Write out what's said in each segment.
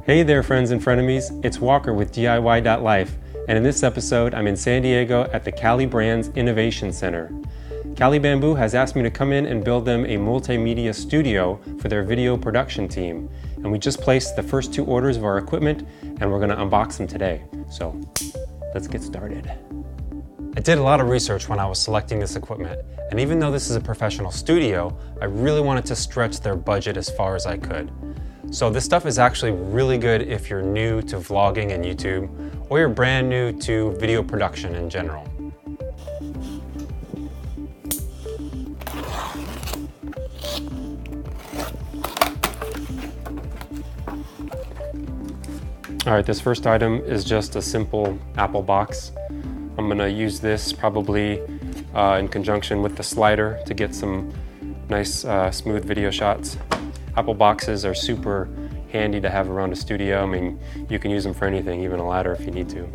Hey there, friends and frenemies, it's Walker with DIWHY.LIFE, and in this episode I'm in San Diego at the Cali Brands Innovation Center. Cali Bamboo has asked me to come in and build them a multimedia studio for their video production team, and we just placed the first 2 orders of our equipment and we're going to unbox them today. So let's get started. I did a lot of research when I was selecting this equipment, and even though this is a professional studio, I really wanted to stretch their budget as far as I could. So this stuff is actually really good if you're new to vlogging and YouTube, or you're brand new to video production in general. All right, this first item is just a simple Apple box. I'm gonna use this probably in conjunction with the slider to get some nice smooth video shots. Apple boxes are super handy to have around a studio. I mean, you can use them for anything, even a ladder if you need to.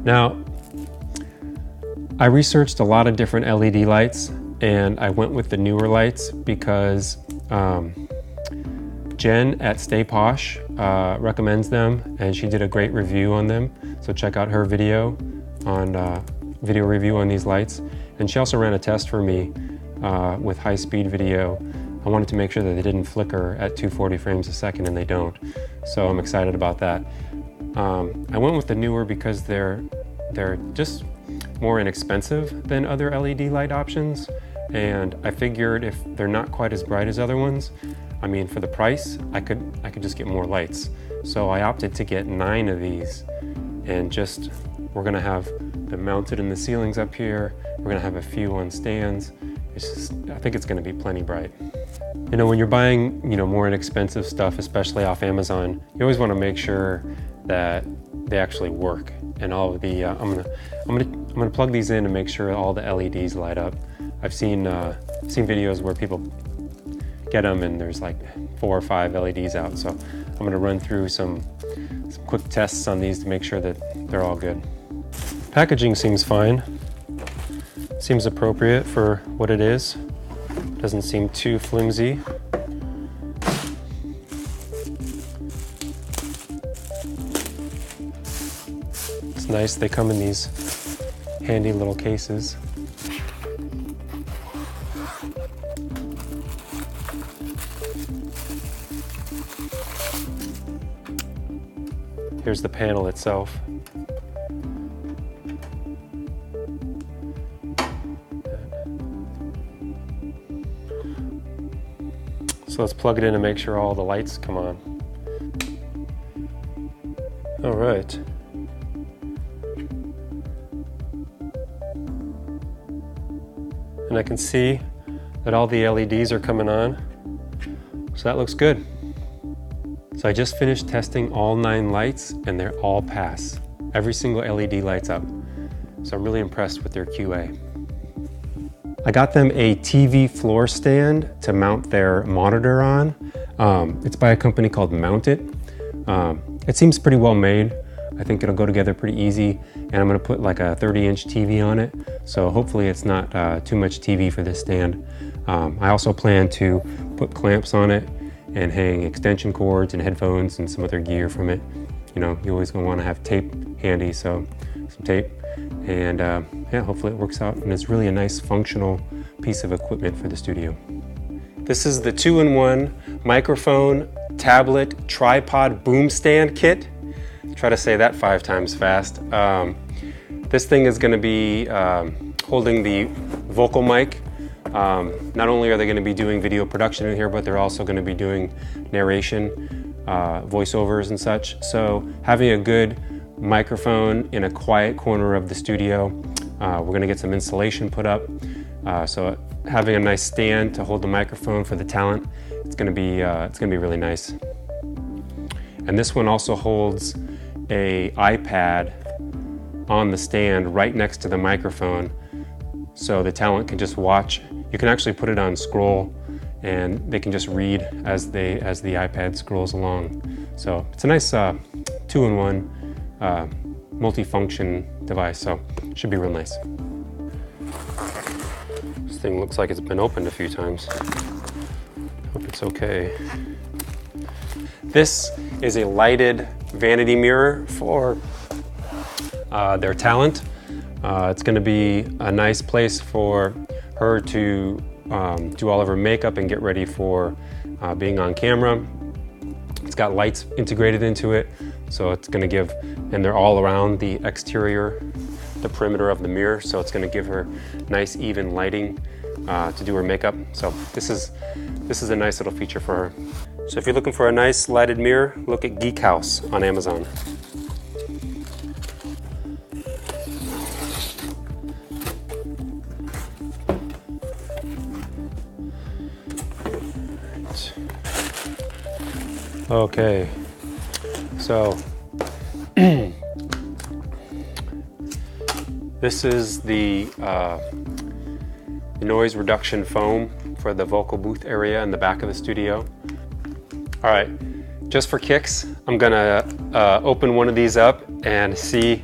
Now, I researched a lot of different LED lights and I went with the newer lights because Jen at Stay Posh recommends them, and she did a great review on them. So check out her video review on these lights. And she also ran a test for me with high-speed video. I wanted to make sure that they didn't flicker at 240 frames a second, and they don't. So I'm excited about that. I went with the newer because they're just more inexpensive than other LED light options, and I figured if they're not quite as bright as other ones, I mean, for the price, I could just get more lights. So I opted to get 9 of these, and we're gonna have them mounted in the ceilings up here. We're gonna have a few on stands. I think it's gonna be plenty bright. You know, when you're buying, more inexpensive stuff, especially off Amazon, you always want to make sure that they actually work. And all of the, I'm gonna plug these in and make sure all the LEDs light up. I've seen videos where people get them and there's like 4 or 5 LEDs out. So I'm gonna run through some quick tests on these to make sure that they're all good. Packaging seems fine. Seems appropriate for what it is. Doesn't seem too flimsy. It's nice, they come in these handy little cases. Here's the panel itself. So let's plug it in and make sure all the lights come on. All right. And I can see that all the LEDs are coming on. So that looks good. So I just finished testing all 9 lights and they're all pass. Every single LED lights up. So I'm really impressed with their QA. I got them a TV floor stand to mount their monitor on. It's by a company called Mount It. It seems pretty well made. I think it'll go together pretty easy, and I'm gonna put like a 30-inch TV on it, so hopefully it's not too much TV for this stand. I also plan to put clamps on it and hang extension cords and headphones and some other gear from it. You always gonna wanna have tape handy, so some tape. And yeah, hopefully it works out, and it's really a nice functional piece of equipment for the studio. This is the 2-in-1 microphone, tablet, tripod, boom stand kit. Try to say that 5 times fast. This thing is gonna be holding the vocal mic. Not only are they gonna be doing video production in here, but they're also gonna be doing narration, voiceovers and such. So having a good microphone in a quiet corner of the studio. We're gonna get some insulation put up. So having a nice stand to hold the microphone for the talent, it's gonna be really nice. And this one also holds a iPad on the stand right next to the microphone, so the talent can just watch you can actually put it on scroll and they can just read as the iPad scrolls along. So it's a nice two-in-one multi-function device, so it should be real nice. This thing looks like it's been opened a few times. Hope it's okay. This is a lighted vanity mirror for their talent. It's going to be a nice place for her to do all of her makeup and get ready for being on camera. It's got lights integrated into it, so it's going to give, and they're all around the exterior, the perimeter of the mirror, so it's going to give her nice even lighting to do her makeup. So this is a nice little feature for her. So if you're looking for a nice lighted mirror, look at Geek House on Amazon. Okay, so this is the noise reduction foam for the vocal booth area in the back of the studio. All right, just for kicks, I'm gonna open one of these up and see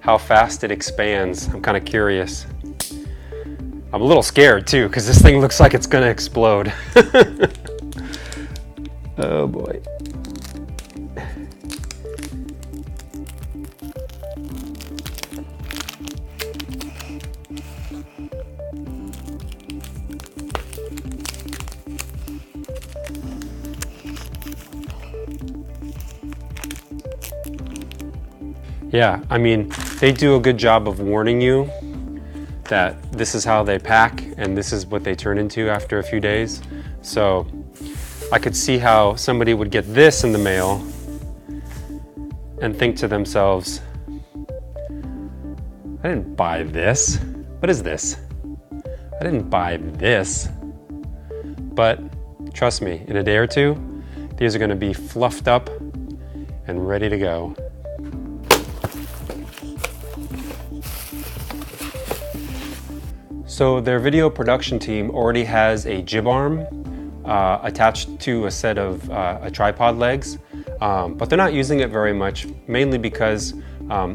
how fast it expands. I'm kind of curious. I'm a little scared too, because this thing looks like it's gonna explode. Oh boy. Yeah, I mean, they do a good job of warning you that this is how they pack and this is what they turn into after a few days. So I could see how somebody would get this in the mail and think to themselves, I didn't buy this. What is this? I didn't buy this. But trust me, in a day or two, these are going to be fluffed up and ready to go. So their video production team already has a Jib Arm attached to a set of tripod legs, but they're not using it very much, mainly because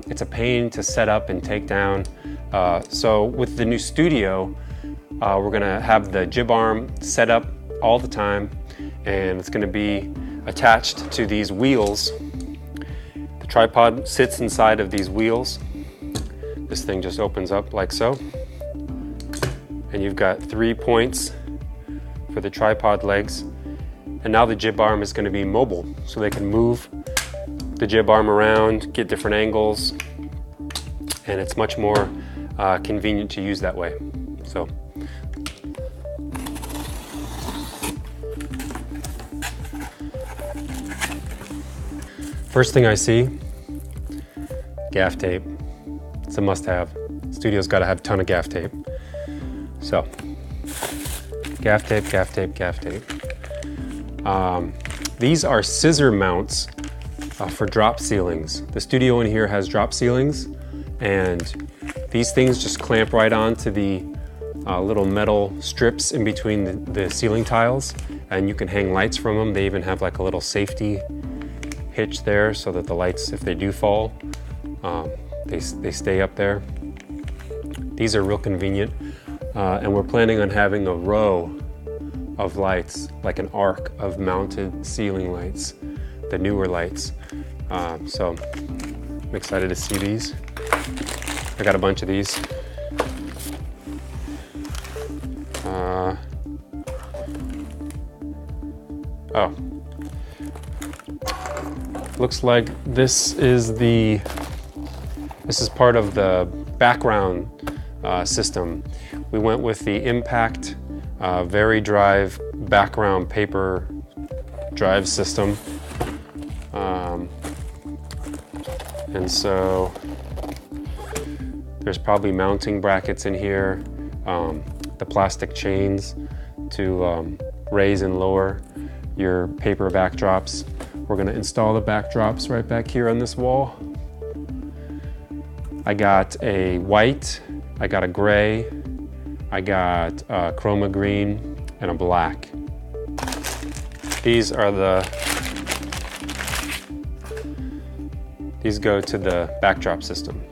it's a pain to set up and take down. So with the new studio, we're gonna have the Jib Arm set up all the time, and it's gonna be attached to these wheels. The tripod sits inside of these wheels. This thing just opens up like so. And you've got 3 points for the tripod legs. And now the Jib Arm is going to be mobile, so they can move the Jib Arm around, get different angles, and it's much more convenient to use that way. So. First thing I see, gaff tape. It's a must-have. Studio's got to have a ton of gaff tape. So, gaff tape, gaff tape, gaff tape. These are scissor mounts for drop ceilings. The studio in here has drop ceilings, and these things just clamp right onto the little metal strips in between the ceiling tiles, and you can hang lights from them. They even have like a little safety hitch there so that the lights, if they do fall, they stay up there. These are real convenient. And we're planning on having a row of lights, like an arc of mounted ceiling lights, the newer lights. So I'm excited to see these. I got a bunch of these. Oh. Looks like this is part of the background system. We went with the Impact VariDrive background paper drive system. And so there's probably mounting brackets in here, the plastic chains to raise and lower your paper backdrops. We're going to install the backdrops right back here on this wall. I got a white, I got a gray, I got a chroma green and a black. These are these go to the backdrop system.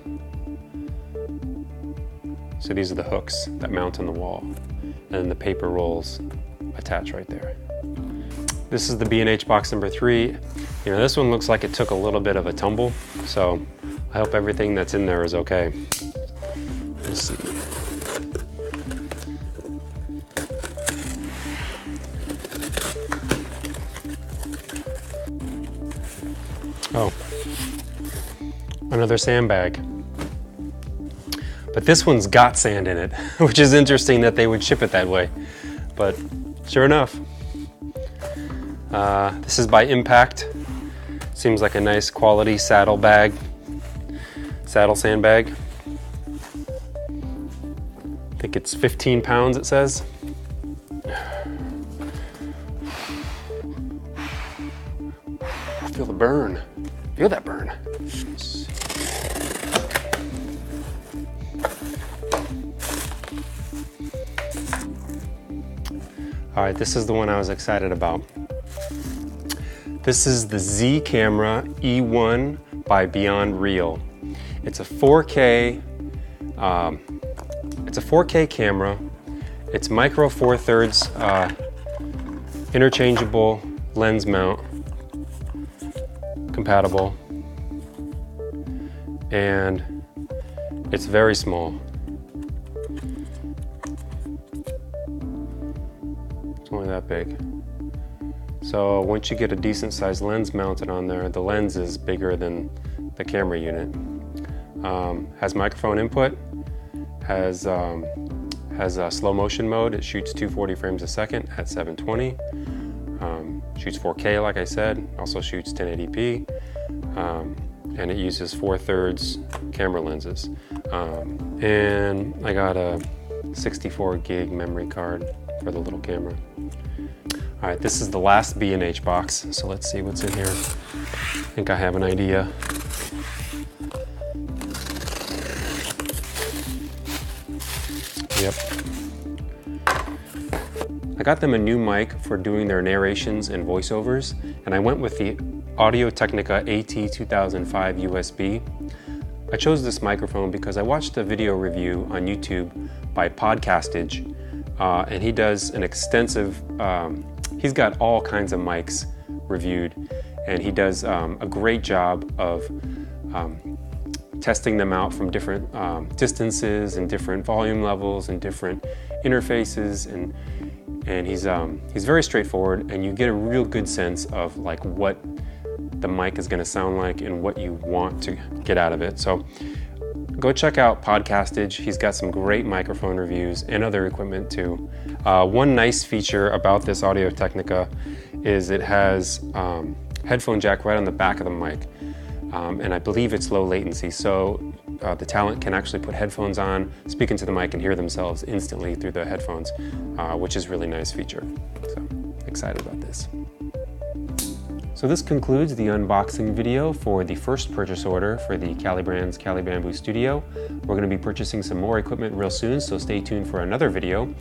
So these are the hooks that mount on the wall, and then the paper rolls attach right there. This is the B&H box number 3. You know, this one looks like it took a little bit of a tumble, so I hope everything that's in there is okay. Let's see. Oh, another sandbag. But this one's got sand in it, which is interesting that they would ship it that way. But sure enough. This is by Impact. Seems like a nice quality saddle sandbag. I think it's 15 pounds, it says. Feel the burn. Feel that burn. All right, this is the one I was excited about. This is the Z Camera E1 by Beyond Real. It's a 4K. It's a 4K camera. It's micro 4/3 interchangeable lens mount compatible, and it's very small. It's only that big. So once you get a decent sized lens mounted on there, the lens is bigger than the camera unit. Has microphone input, has a slow motion mode. It shoots 240 frames a second at 720. Shoots 4K, like I said, also shoots 1080p, and it uses 4/3 camera lenses. And I got a 64 gig memory card for the little camera. All right, this is the last B&H box, so let's see what's in here. I think I have an idea. Yep. I got them a new mic for doing their narrations and voiceovers, and I went with the Audio-Technica AT2005 USB. I chose this microphone because I watched a video review on YouTube by Podcastage, and he does an extensive, he's got all kinds of mics reviewed, and he does a great job of testing them out from different distances and different volume levels and different interfaces, and he's very straightforward, and you get a real good sense of like what the mic is going to sound like and what you want to get out of it. So go check out Podcastage. He's got some great microphone reviews and other equipment too. One nice feature about this Audio-Technica is it has headphone jack right on the back of the mic, and I believe it's low latency, so the talent can actually put headphones on, speak into the mic, and hear themselves instantly through the headphones, which is a really nice feature. So excited about this. So this concludes the unboxing video for the first purchase order for the Cali Brands Cali Bamboo Studio. We're going to be purchasing some more equipment real soon, so stay tuned for another video.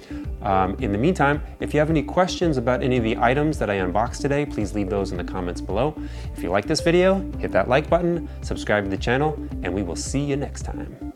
In the meantime, if you have any questions about any of the items that I unboxed today, please leave those in the comments below. If you like this video, hit that like button, subscribe to the channel, and we will see you next time.